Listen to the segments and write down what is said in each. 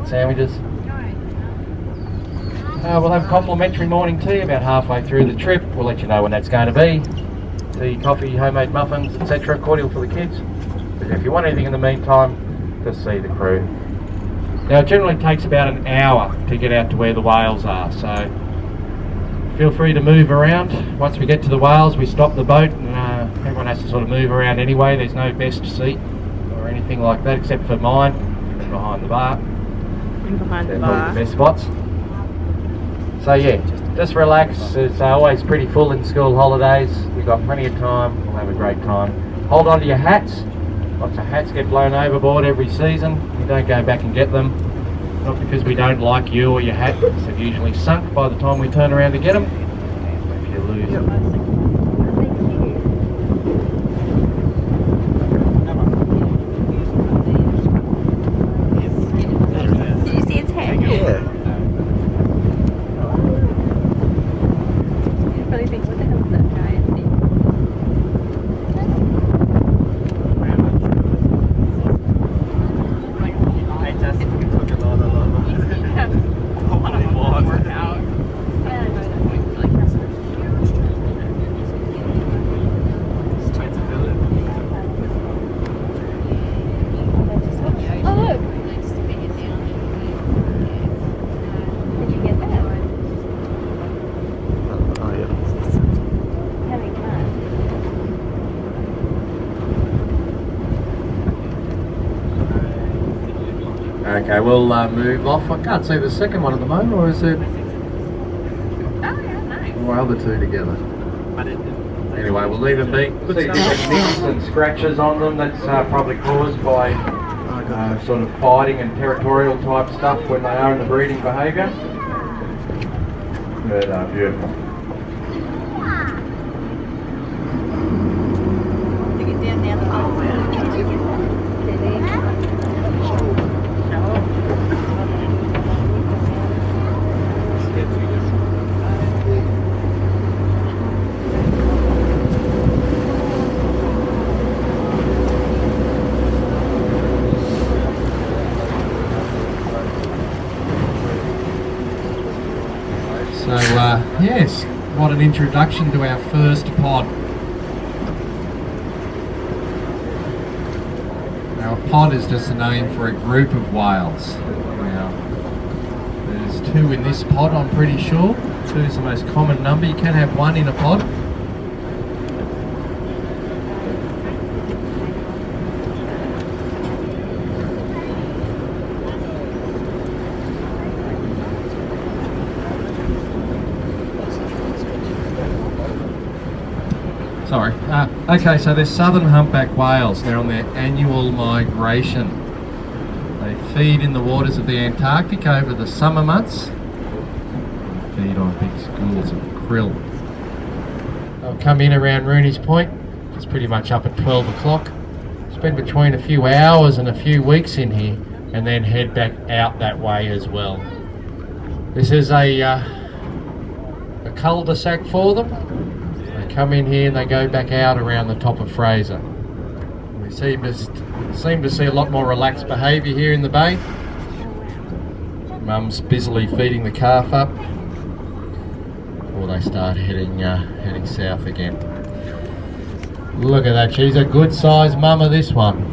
Sandwiches. We'll have complimentary morning tea about halfway through the trip. We'll let you know when that's going to be. Tea, coffee, homemade muffins, etc. Cordial for the kids. But if you want anything in the meantime, just see the crew. Now it generally takes about an hour to get out to where the whales are, so feel free to move around. Once we get to the whales, we stop the boat, and everyone has to sort of move around anyway. There's no best seat or anything like that, except for mine, behind the bar. Behind the They're bar. probably the best spots. So yeah, just relax. It's always pretty full in school holidays. We've got plenty of time. We'll have a great time. Hold on to your hats. Lots of hats get blown overboard every season. You don't go back and get them. Not because we don't like you or your hat. They're usually sunk by the time we turn around to get them. If you lose them. Did you see its hair? Yeah. You probably think, what the hell is that giant thing? Okay, we'll move off. I can't see the second one at the moment, or is it? Oh yeah, nice. Or are the two together? Anyway, we'll leave them be. See different nicks and scratches on them. That's probably caused by sort of fighting and territorial type stuff when they are in the breeding behaviour. But beautiful. Take it down now. So yes, what an introduction to our first pod. Now a pod is just a name for a group of whales. Now there's two in this pod, I'm pretty sure. Two is the most common number. You can have one in a pod. Sorry. Okay, so they're southern humpback whales. They're on their annual migration. They feed in the waters of the Antarctic over the summer months. They feed on big schools of krill. They'll come in around Rooney's Point. It's pretty much up at 12 o'clock. Spend between a few hours and a few weeks in here, and then head back out that way as well. This is a cul-de-sac for them. Come in here and they go back out around the top of Fraser. We seem to see a lot more relaxed behaviour here in the bay. Mum's busily feeding the calf up before they start heading south again. Look at that, she's a good sized mama, this one.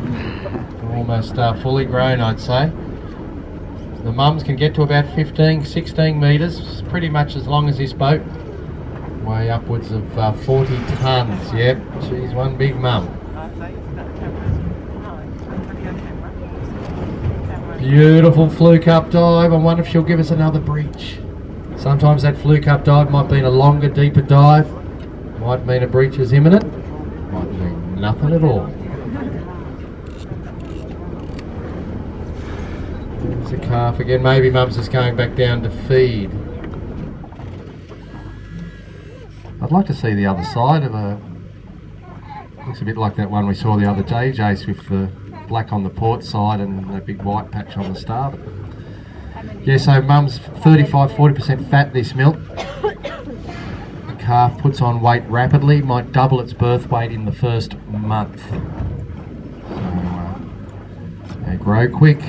Almost fully grown, I'd say. The mums can get to about 15, 16 metres, pretty much as long as this boat. Way upwards of 40 tonnes, yep, she's one big mum. Beautiful fluke up dive. I wonder if she'll give us another breach. Sometimes that fluke up dive might mean a longer, deeper dive. Might mean a breach is imminent. Might mean nothing at all. There's a calf again. Maybe mum's just going back down to feed. I'd like to see the other side of a... Looks a bit like that one we saw the other day, Jace, with the black on the port side and the big white patch on the starboard. Yeah, so mum's 35-40% fat this milk. The calf puts on weight rapidly, might double its birth weight in the first month. So they grow quick.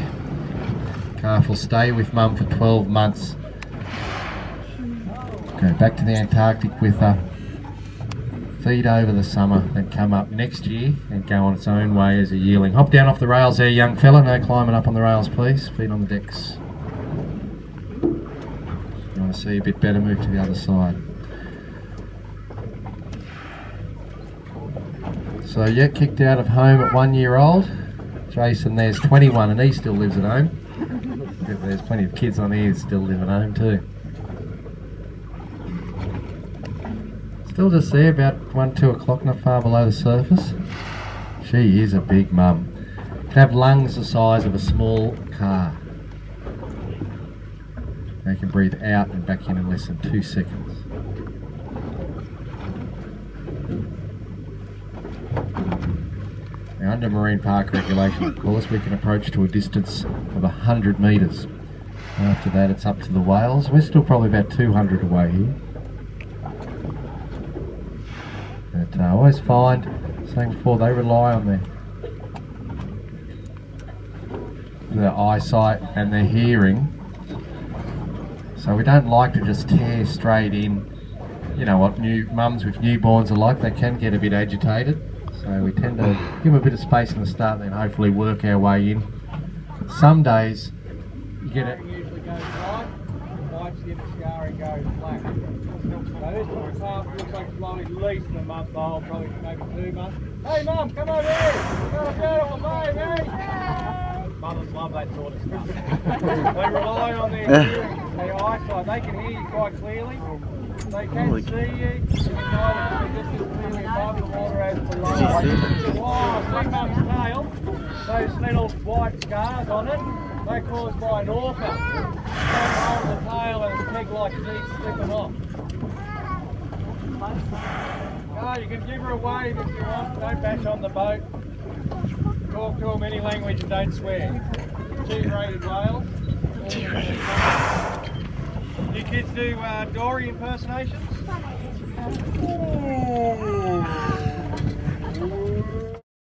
Calf will stay with mum for 12 months. Go back to the Antarctic with her. Feed over the summer, then come up next year and go on its own way as a yearling. Hop down off the rails there, young fella. No climbing up on the rails, please. Feet on the decks. If you want to see a bit better, move to the other side. So yeah, kicked out of home at 1 year old. Jason there's 21 and he still lives at home. There's plenty of kids on here that still live at home too. Still just there, about 1-2 o'clock, not far below the surface. She is a big mum. Can have lungs the size of a small car. They can breathe out and back in less than 2 seconds. Now, under marine park regulations, of course, we can approach to a distance of 100 metres. After that, it's up to the whales. We're still probably about 200 away here. But I always find, saying before, they rely on their eyesight and their hearing. So we don't like to just tear straight in. You know what new mums with newborns are like, they can get a bit agitated. So we tend to give them a bit of space in the start and then hopefully work our way in. Some days you get it. Usually goes right, bites in the scar and goes black. So this little calf looks like it's long at least a month old, probably maybe 2 months. Hey mum, come over here! Got a beautiful baby! Mothers love that sort of stuff. They rely on their hearing, their eyesight. They can hear you quite clearly. They can see you. You can know that they're just as clearly above the water as below. Oh, see mum's tail, those little white scars on it, they're caused by an orca. They hold the tail and it's peg-like teeth slipping off. No, you can give her a wave if you want, don't bash on the boat. Talk to them any language and don't swear. G-rated whales. You kids do Dory impersonations? Ooh.